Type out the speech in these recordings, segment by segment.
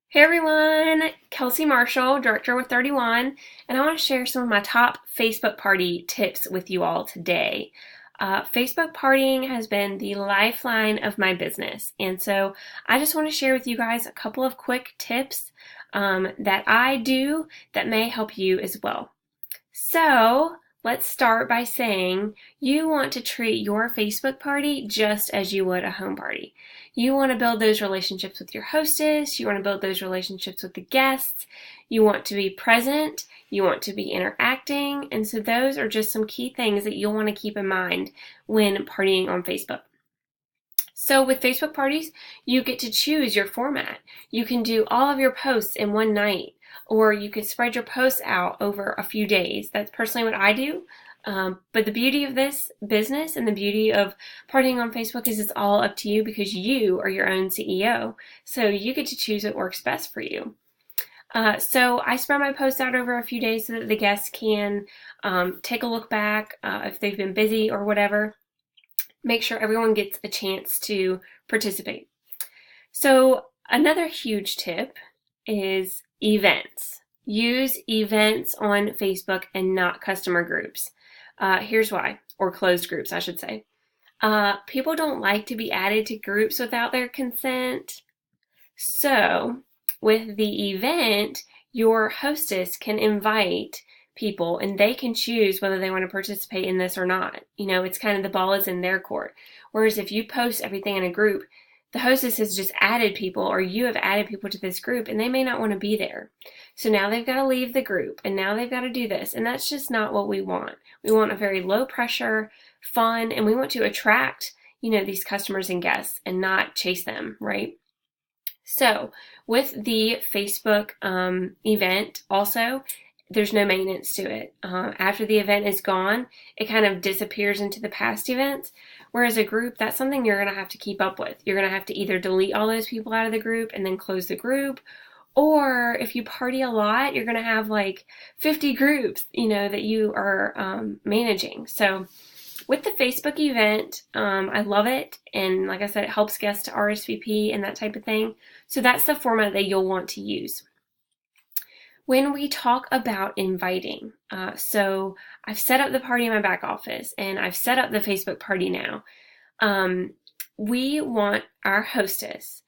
Hey everyone, Kelsey Marshall, Director with 31, and I want to share some of my top Facebook party tips with you all today. Facebook partying has been the lifeline of my business, and so I just want to share with you guys a couple of quick tips that I do that may help you as well. So, let's start by saying you want to treat your Facebook party just as you would a home party. You want to build those relationships with your hostess, you want to build those relationships with the guests, you want to be present, you want to be interacting, and so those are just some key things that you'll want to keep in mind when partying on Facebook. So with Facebook parties, you get to choose your format. You can do all of your posts in one night, or you can spread your posts out over a few days. That's personally what I do. But the beauty of this business and the beauty of partying on Facebook is it's all up to you because you are your own CEO. So you get to choose what works best for you. So I spread my posts out over a few days so that the guests can take a look back if they've been busy or whatever. Make sure everyone gets a chance to participate. So another huge tip is events. Use events on Facebook and not customer groups. Here's why, or closed groups, I should say. People don't like to be added to groups without their consent. So with the event, your hostess can invite people and they can choose whether they want to participate in this or not. You know, it's kind of the ball is in their court. Whereas if you post everything in a group, the hostess has just added people or you have added people to this group and they may not want to be there. So now they've got to leave the group and now they've got to do this. And that's just not what we want. We want a very low pressure, fun, and we want to attract, these customers and guests and not chase them, right? So with the Facebook event also, there's no maintenance to it. After the event is gone, it kind of disappears into the past events. Whereas a group, that's something you're going to have to keep up with. You're going to have to either delete all those people out of the group and then close the group. Or if you party a lot, you're going to have like 50 groups, that you are managing. So with the Facebook event, I love it. And like I said, it helps guests to RSVP and that type of thing. So that's the format that you'll want to use. When we talk about inviting, so I've set up the party in my back office and I've set up the Facebook party now. We want our hostess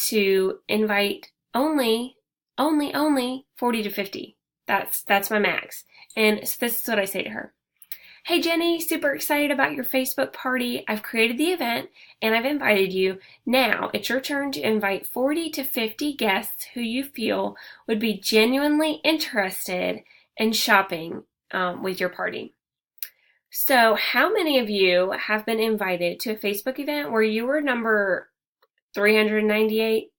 to invite only 40 to 50. That's my max. And so this is what I say to her. Hey Jenny, super excited about your Facebook party. I've created the event and I've invited you. Now it's your turn to invite 40 to 50 guests who you feel would be genuinely interested in shopping with your party. So how many of you have been invited to a Facebook event where you were number 398?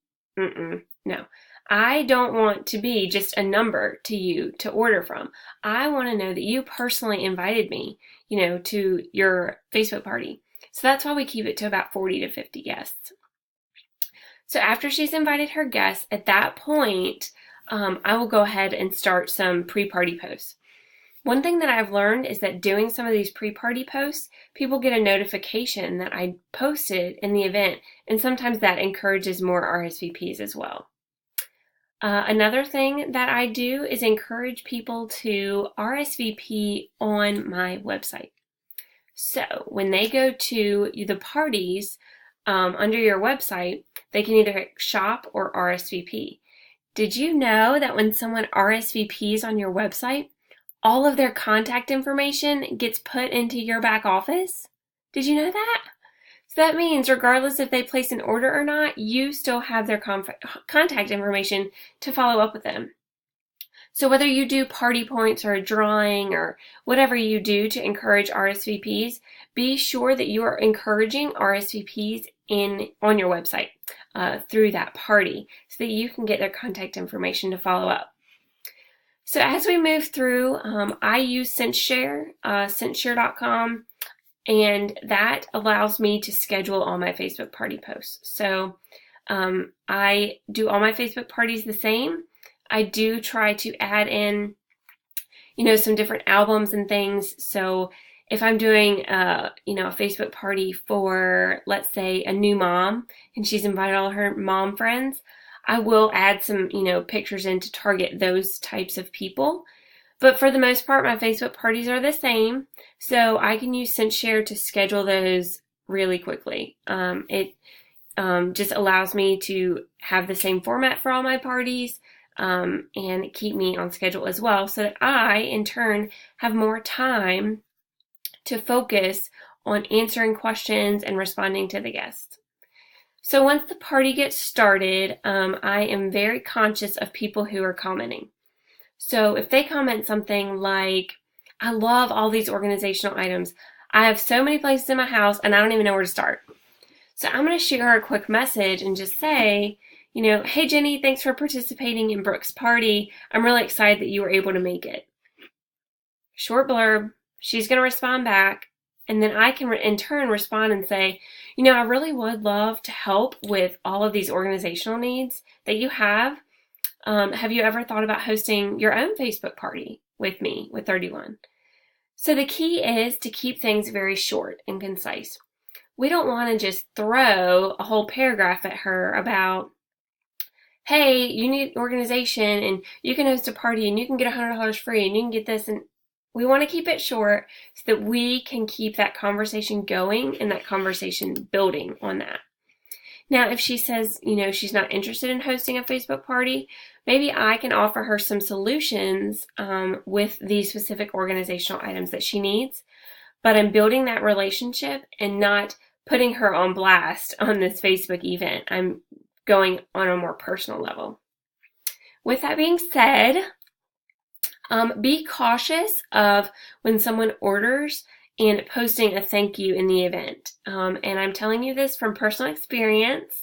No. I don't want to be just a number to you to order from. I want to know that you personally invited me, to your Facebook party. So that's why we keep it to about 40 to 50 guests. So after she's invited her guests, at that point, I will go ahead and start some pre-party posts. One thing that I've learned is that doing some of these pre-party posts, people get a notification that I posted in the event, and sometimes that encourages more RSVPs as well. Another thing that I do is encourage people to RSVP on my website. So when they go to the parties under your website, they can either hit shop or RSVP. Did you know that when someone RSVPs on your website, all of their contact information gets put into your back office? Did you know that? So that means regardless if they place an order or not, you still have their contact information to follow up with them. So whether you do party points or a drawing or whatever you do to encourage RSVPs, be sure that you are encouraging RSVPs on your website through that party so that you can get their contact information to follow up. So as we move through, I use SenseShare, senseshare.com. And that allows me to schedule all my Facebook party posts. So I do all my Facebook parties the same. I do try to add in, some different albums and things. So if I'm doing, a Facebook party for, let's say, a new mom, and she's invited all her mom friends, I will add some, pictures in to target those types of people. But for the most part, my Facebook parties are the same. So I can use SendShare to schedule those really quickly. It just allows me to have the same format for all my parties and keep me on schedule as well, so that I, in turn, have more time to focus on answering questions and responding to the guests. So once the party gets started, I am very conscious of people who are commenting. So if they comment something like, I love all these organizational items, I have so many places in my house and I don't even know where to start. So I'm going to shoot her a quick message and just say, hey Jenny, thanks for participating in Brooke's party. I'm really excited that you were able to make it. Short blurb. She's going to respond back. And then I can in turn respond and say, I really would love to help with all of these organizational needs that you have. Have you ever thought about hosting your own Facebook party with me, with 31? So the key is to keep things very short and concise. We don't want to just throw a whole paragraph at her about, hey, you need an organization and you can host a party and you can get $100 free and you can get this. And we want to keep it short so that we can keep that conversation going and that conversation building on that. Now, if she says, she's not interested in hosting a Facebook party, maybe I can offer her some solutions with these specific organizational items that she needs. But I'm building that relationship and not putting her on blast on this Facebook event. I'm going on a more personal level. With that being said, be cautious of when someone orders and posting a thank you in the event. And I'm telling you this from personal experience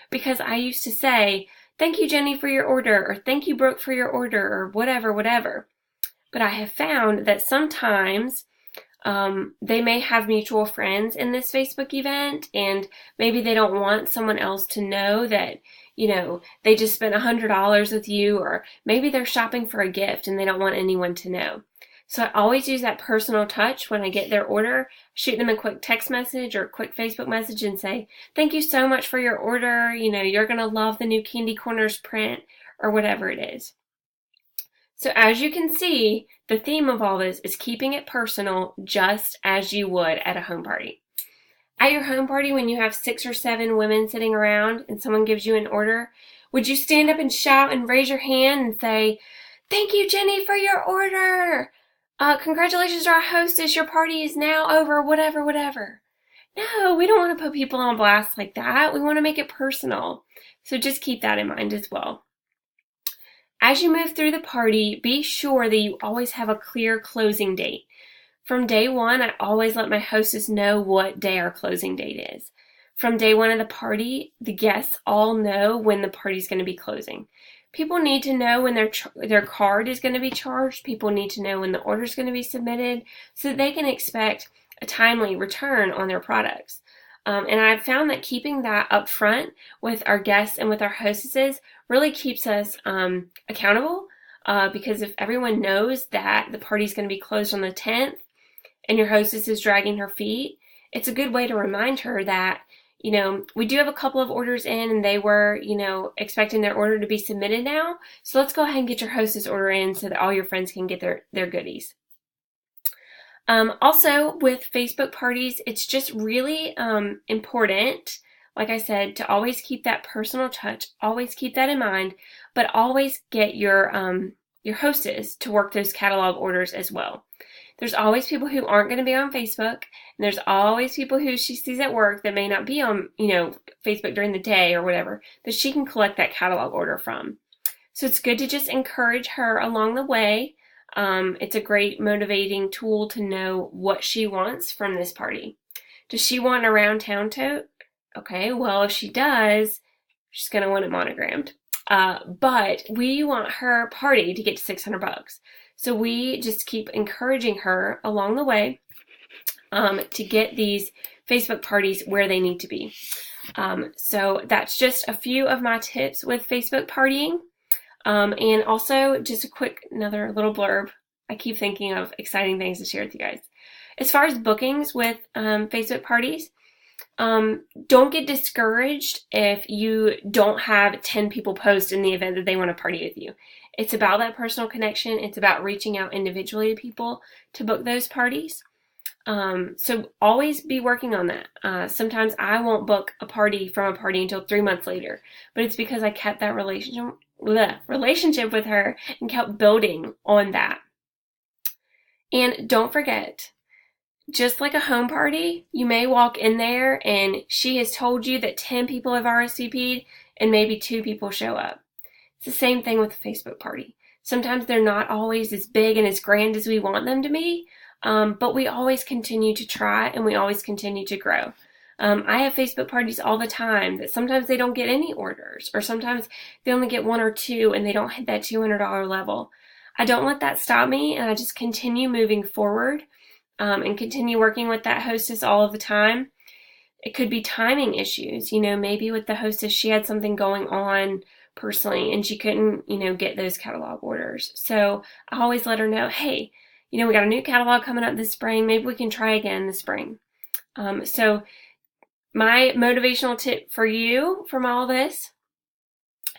because I used to say, thank you, Jenny, for your order, or thank you, Brooke, for your order, or whatever. But I have found that sometimes they may have mutual friends in this Facebook event, and maybe they don't want someone else to know that, they just spent $100 with you, or maybe they're shopping for a gift and they don't want anyone to know. So I always use that personal touch when I get their order, shoot them a quick text message or a quick Facebook message and say, thank you so much for your order. You're going to love the new Candy Corners print, or whatever it is. So as you can see, the theme of all this is keeping it personal, just as you would at a home party. At your home party, when you have 6 or 7 women sitting around and someone gives you an order, would you stand up and shout and raise your hand and say, thank you, Jenny, for your order. Congratulations to our hostess. Your party is now over, whatever. No, we don't want to put people on blast like that. We want to make it personal. So just keep that in mind as well. As you move through the party, be sure that you always have a clear closing date. From day one, I always let my hostess know what day our closing date is. From day one of the party, the guests all know when the party's going to be closing. People need to know when their card is going to be charged. People need to know when the order is going to be submitted so that they can expect a timely return on their products. And I've found that keeping that up front with our guests and with our hostesses really keeps us accountable because if everyone knows that the party's going to be closed on the 10th and your hostess is dragging her feet, it's a good way to remind her that, we do have a couple of orders in and they were, expecting their order to be submitted now. So let's go ahead and get your hostess order in so that all your friends can get their goodies. Also, with Facebook parties, it's just really important, like I said, to always keep that personal touch, always keep that in mind, but always get your hostess to work those catalog orders as well. There's always people who aren't going to be on Facebook, and there's always people who she sees at work that may not be on, Facebook during the day or whatever, that she can collect that catalog order from. So it's good to just encourage her along the way. It's a great motivating tool to know what she wants from this party. Does she want an around town tote? Okay, well, if she does, she's going to want it monogrammed. But we want her party to get to $600. So we just keep encouraging her along the way to get these Facebook parties where they need to be. So that's just a few of my tips with Facebook partying. And also just another little blurb. I keep thinking of exciting things to share with you guys. As far as bookings with Facebook parties, Don't get discouraged if you don't have 10 people post in the event that they want to party with you. It's about that personal connection. It's about reaching out individually to people to book those parties. So always be working on that. Sometimes I won't book a party from a party until 3 months later, but it's because I kept that relationship with her and kept building on that. And don't forget, just like a home party, you may walk in there and she has told you that 10 people have RSVP'd and maybe 2 people show up. It's the same thing with a Facebook party. Sometimes they're not always as big and as grand as we want them to be, but we always continue to try and we always continue to grow. I have Facebook parties all the time that sometimes they don't get any orders, or sometimes they only get 1 or 2 and they don't hit that $200 level. I don't let that stop me, and I just continue moving forward and continue working with that hostess all of the time. It could be timing issues. Maybe with the hostess, she had something going on personally and she couldn't, get those catalog orders. So I always let her know, hey, we got a new catalog coming up this spring. Maybe we can try again this spring. So my motivational tip for you from all this,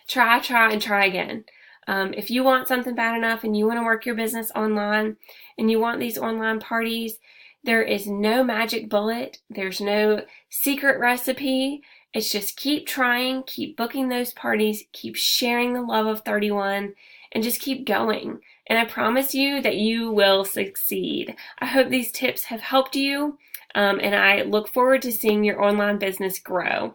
try and try again. If you want something bad enough and you want to work your business online and you want these online parties, there is no magic bullet. There's no secret recipe. It's just keep trying, keep booking those parties, keep sharing the love of 31, and just keep going. And I promise you that you will succeed. I hope these tips have helped you, and I look forward to seeing your online business grow.